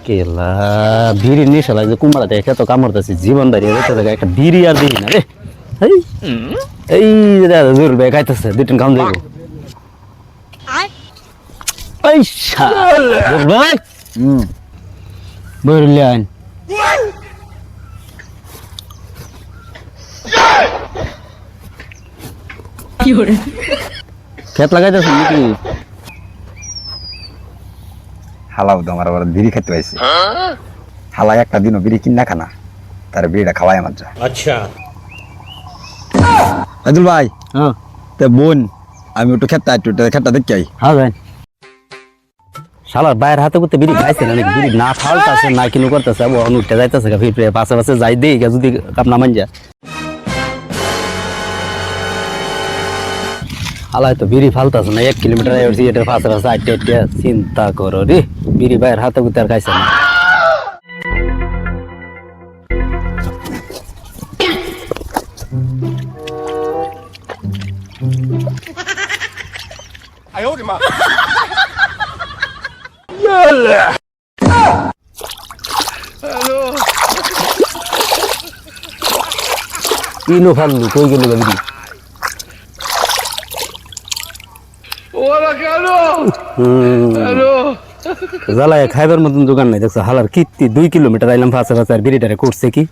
কেলা বিড়ি নেশা লাগছে কুমড়া দেখে তো কামড়তেছি জীবন দাঁড়িয়ে যেতে একটা বিড়ি আর দিই না রে এই এই দাদা জোর বে খাইতেছে দুইটা কাম দেবো এই ভাই বললেন কি করে খেত লাগাইতেছ নাকি হালাও তো আমার আবার বিড়ি খেতে পাইছে হালা একটা দিনও বিড়ি কিনা খানা তার বিড়িটা খাওয়াই আমার যা আচ্ছা আদুল ভাই হ্যাঁ তে বোন আমি একটু খেতটা দেখি আই হ্যাঁ ভাই শালার বাইরের হাতে করতে বিড়ি খাইছে না নাকি বিড়ি না ফালতাছে না কিনো করতেছে উঠতে যাইতেছে ফিরে পাশে পাশে যাই দিই যদি আপনার মান যা হালায় তো বিড়ি ফালতাছে না 1 কিলোমিটার এটার পাশে পাশে আটটে চিন্তা করো রে বিড়ি বাইরের হাতে করতে আর খাইছে না কিনো ফাললু কই গেল বিড়ি জ্বালায় খাইবার মতন দোকান নাই দেখছো হালার কীর্তি 2 কিলোমিটার আইলাম ফাঁসে ফাঁসে আর বিড়িটারে করছে কি